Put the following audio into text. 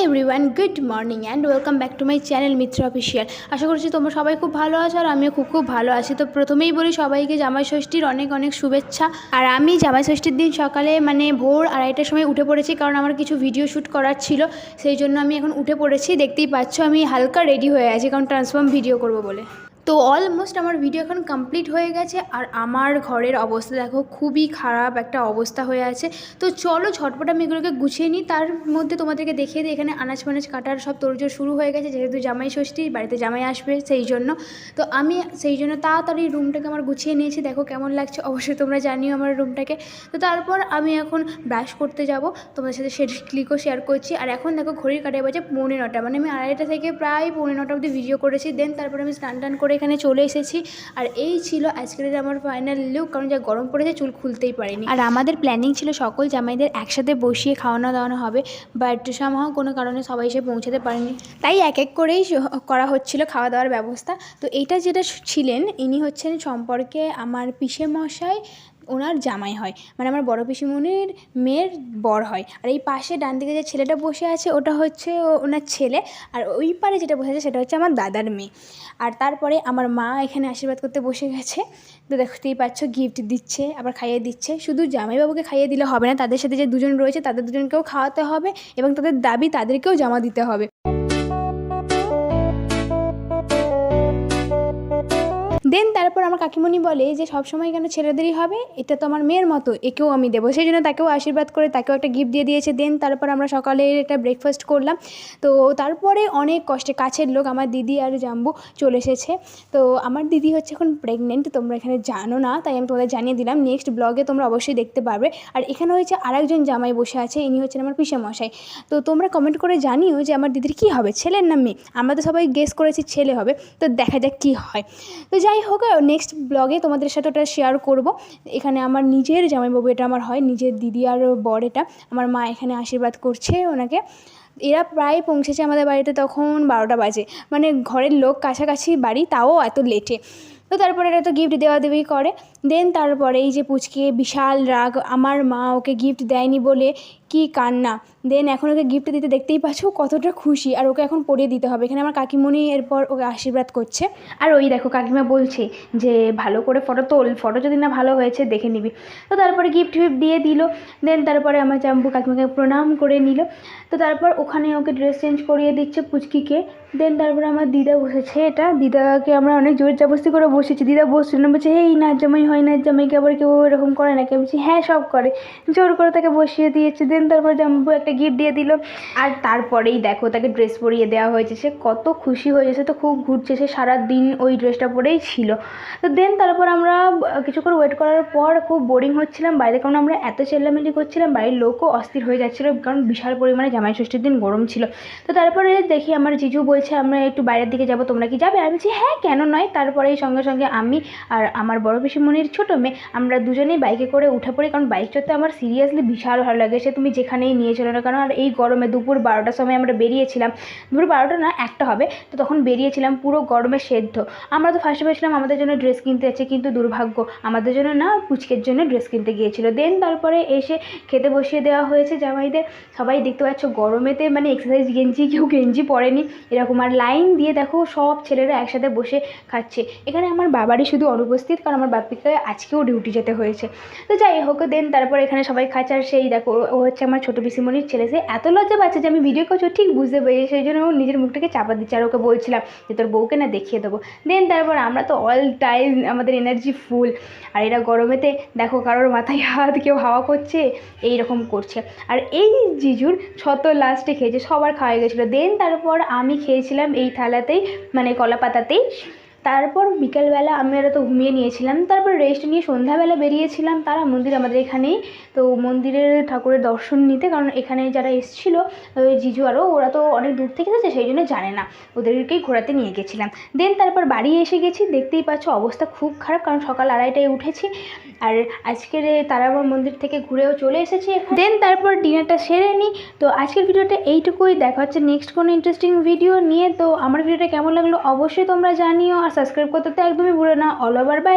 Everyone, good morning and welcome back to my channel Mitra official. আশা করছি তোমরা সবাই খুব ভালো আছো আর আমিও খুব ভালো আছি। তো প্রথমেই বলি সবাইকে জামাই ষষ্ঠীর অনেক অনেক শুভেচ্ছা। আর আমি জামাই ষষ্ঠীর দিন সকালে ভোর 2:30টার সময় উঠে পড়েছি, কারণ আমার কিছু ভিডিও শ্যুট করার ছিল। সেই জন্য আমি এখন উঠে পড়েছি। দেখতেই পাচ্ছ আমি হালকা রেডি হয়ে আছি, কারণ ট্রান্সফর্ম ভিডিও করব বলে। তো অলমোস্ট আমার ভিডিও এখন কমপ্লিট হয়ে গেছে। আর আমার ঘরের অবস্থা দেখো, খুবই খারাপ একটা অবস্থা হয়ে আছে। তো চলো ঝটপট আমি এগুলোকে গুছিয়ে নিই। তার মধ্যে তোমাদেরকে দেখিয়ে দিই, এখানে আনাজ ফানাজ কাটার সব তোড়জোড় শুরু হয়ে গেছে, যেহেতু জামাই ষষ্ঠী, বাড়িতে জামাই আসবে সেই জন্য। তো আমি সেই জন্য তাড়াতাড়ি রুমটাকে আমার গুছিয়ে নিয়েছি। দেখো কেমন লাগছে, অবশ্যই তোমরা জানিও আমার রুমটাকে। তো তারপর আমি এখন ব্রাশ করতে যাব, তোমাদের সাথে সে ক্লিকও শেয়ার করছি। আর এখন দেখো ঘড়ির কাটায় বাজে 9:45, আমি 2:30টা থেকে প্রায় 9:45 অবধি ভিডিও করেছি। দেন তারপর আমি স্নান টান করে এখানে চলে এসেছি। আর এই ছিল আজকের আমার ফাইনাল লুক, কারণ যা গরম পড়েছে চুল খুলতেই পারিনি। আর আমাদের প্ল্যানিং ছিল সকল জামাইদের একসাথে বসিয়ে খাওয়ানো দাওয়ানো হবে, বাট সামহাও কোনো কারণে সবাই এসে পৌঁছাতে পারেনি, তাই এক এক করেই করা হচ্ছিল খাওয়া দাওয়ার ব্যবস্থা। তো এইটা যেটা ছিলেন, ইনি হচ্ছেন সম্পর্কে আমার পিসেমশাই, ওনার জামাই হয়, আমার বড় পিসিমণির মেয়ের বর হয়। আর এই পাশে ডান দিকে যে ছেলেটা বসে আছে ওটা হচ্ছে ওনার ছেলে, আর ওই পারে যেটা বসে আছে সেটা হচ্ছে আমার দাদার মেয়ে। আর তারপরে আমার মা এখানে আশীর্বাদ করতে বসে গেছে। তো দেখতেই পাচ্ছ গিফট দিচ্ছে, আবার খাইয়ে দিচ্ছে। শুধু জামাইবাবুকে খাইয়ে দিলে হবে না, তাদের সাথে যে দুজন রয়েছে তাদের দুজনকেও খাওয়াতে হবে, এবং তাদের দাবি তাদেরকেও জামা দিতে হবে। দেন তারপর আমার কাকিমণি বলে যে সবসময় কেন ছেলেদেরই হবে, এটা তো আমার মেয়ের মতো, একেও আমি দেবো। সেই জন্য তাকেও আশীর্বাদ করে তাকেও একটা গিফট দিয়ে দিয়েছে। দেন তারপর আমরা সকালে একটা ব্রেকফাস্ট করলাম। তো তারপরে অনেক কষ্টে কাছের লোক আমার দিদি আর জাম্বু চলে এসেছে। তো আমার দিদি হচ্ছে এখন প্রেগনেন্ট, তোমরা এখানে জানো না, তাই আমি তোমাদের জানিয়ে দিলাম। নেক্সট ব্লগে তোমরা অবশ্যই দেখতে পারবে। আর এখানে হচ্ছে আরেকজন জামাই বসে আছে, ইনি হচ্ছেন আমার পিসেমশাই। তো তোমরা কমেন্ট করে জানিও যে আমার দিদির কী হবে, ছেলের না মেয়ে। আমরা তো সবাই গেস করেছি ছেলে হবে, তো দেখা যাক কী হয়। তো যাই হোক, নেক্সট ব্লগে তোমাদের সাথে ওটা শেয়ার করব। এখানে আমার নিজের জামাইবাবু, এটা আমার হয় নিজের দিদি আর বর। এটা আমার মা এখানে আশীর্বাদ করছে ওনাকে। এরা প্রায় পৌঁছেছে আমাদের বাড়িতে তখন 12টা বাজে, ঘরের লোক কাছাকাছি বাড়ি, তাও এত লেটে। তো তারপরে এরা তো গিফট দেওয়া দেওয়াই করে। দেন তারপরে এই যে পুচকে বিশাল রাগ, আমার মা ওকে গিফট দেয়নি বলে কি কান্না। দেন এখন ওকে গিফট দিতে দেখতেই পাচ্ছ কতটা খুশি, আর ওকে এখন পরিয়ে দিতে হবে। এখানে আমার কাকিমণি এরপর ওকে আশীর্বাদ করছে। আর ওই দেখো কাকিমা বলছে যে ভালো করে ফটো তোল, ফটো যদি না ভালো হয়েছে দেখে নিবি। তো তারপরে গিফট ফিফট দিয়ে দিল। দেন তারপরে আমার জাম্বু কাকিমাকে প্রণাম করে নিল। তো তারপর ওখানে ওকে ড্রেস চেঞ্জ করিয়ে দিচ্ছে পুচকিকে। দেন তারপরে আমার দিদা বসেছে, এটা দিদাকে আমরা অনেক জোর জবরদস্তি করে বসেছি। দিদা বসছিল না, বলছে এই নাচ জামাই হয়, নাচ জামাইকে আবার কেউ এরকম করে নাকি? বলছি হ্যাঁ সব করে, জোর করে তাকে বসিয়ে দিয়েছে। দেন তারপর জাম্বু একটা গিফট দিয়ে দিল। আর তারপরেই দেখো তাকে ড্রেস পরিয়ে দেওয়া হয়েছে, সে কত খুশি হয়েছে, সে তো খুব ঘুরছে, সে সারাদিন ওই ড্রেসটা পরেই ছিল। তো দেন তারপর আমরা কিছুক্ষণ ওয়েট করার পর খুব বোরিং হচ্ছিলাম বাইরে, কারণ আমরা এত চেল্লামেল্লি করছিলাম, বাড়ির লোকও অস্থির হয়ে যাচ্ছিলো, কারণ বিশাল পরিমাণে জামাই ষষ্ঠীর দিন গরম ছিল। তো তারপরে দেখি আমার জিজু বলছে আমরা একটু বাইরের দিকে যাবো, তোমরা কি যাবে? আমি বলছি হ্যাঁ কেন নয়। তারপরে সঙ্গে সঙ্গে আমি আর আমার বড় পিসিমণির ছোটো মেয়ে আমরা দুজনেই বাইকে করে উঠে পড়ি, কারণ বাইক চড়তে আমার সিরিয়াসলি বিশাল ভালো লাগে। সে তুমি যেখানেই নিয়ে চলো না কেন। আর এই গরমে দুপুর 12টার সময় আমরা বেরিয়েছিলাম, দুপুর 12টা না 1টা হবে, তো তখন বেরিয়েছিলাম পুরো গরমে সেদ্ধ। আমরা তো ফার্স্টে ভেবেছিলাম আমাদের জন্য ড্রেস কিনতে যাচ্ছে, কিন্তু দুর্ভাগ্য আমাদের জন্য না, পুচকের জন্য ড্রেস কিনতে গিয়েছিল। দেন তারপরে এসে খেতে বসিয়ে দেওয়া হয়েছে জামাইদের। সবাই দেখতে পাচ্ছ গরমেতে এক্সারসাইজ গেঞ্জি, কেউ গেঞ্জি পরেনি এরকম। আর লাইন দিয়ে দেখো সব ছেলেরা একসাথে বসে খাচ্ছে। এখানে আমার বাবারই শুধু অনুপস্থিত, কারণ আমার বাপিকে আজকেও ডিউটি যেতে হয়েছে। তো যাই হোক, দেন তারপর এখানে সবাই খাচ্ছে। আর সেই দেখো ও হচ্ছে আমার ছোটো পিসিমণির ছেলে, সে এত লজ্জা পাচ্ছে যে আমি ভিডিও করছি ঠিক বুঝতে পেরেছি, সেই জন্য ও নিজের মুখটাকে চাপা দিচ্ছে। আর ওকে বলছিলাম যে তোর বউকে না দেখিয়ে দেবো। দেন তারপর আমরা তো অল টাইম আমাদের এনার্জি ফুল। আর এরা গরমেতে দেখো কারোর মাথায় হাত, কেউ হাওয়া করছে, এইরকম করছে। আর এই জিজুর শত লাস্টে খেয়েছে, সবার খাওয়া গেছিলো। দেন তারপর আমি খেয়েছিলাম এই থালাতেই, কলা পাতাতেই। তারপর বিকেলবেলা আমরা তো ঘুমিয়ে নিয়েছিলাম, তারপর রেস্ট নিয়ে সন্ধ্যাবেলা বেরিয়েছিলাম তারা মন্দির আমাদের এখানেই। তো মন্দিরের ঠাকুরের দর্শন নিতে, কারণ এখানে যারা এসেছিলো ওই জিজু আরও, ওরা তো অনেক দূর থেকে এসেছে, সেই জন্য জানে না, ওদেরকেই ঘোরাতে নিয়ে গেছিলাম। দেন তারপর বাড়ি এসে গেছি, দেখতেই পাচ্ছ অবস্থা খুব খারাপ, কারণ সকাল 2:30টায় উঠেছি। আর আজকের তারাবাড়ি মন্দির থেকে ঘুরেও চলে এসেছি। দেন তারপর ডিনারটা সেরে নিই। তো আজকের ভিডিওটা এইটুকুই, দেখা হচ্ছে নেক্সট কোনো ইন্টারেস্টিং ভিডিও নিয়ে। তো আমার ভিডিওটা কেমন লাগলো অবশ্যই তোমরা জানিও, আর সাবস্ক্রাইব করতে তো একদমই ভুলো না। All over by.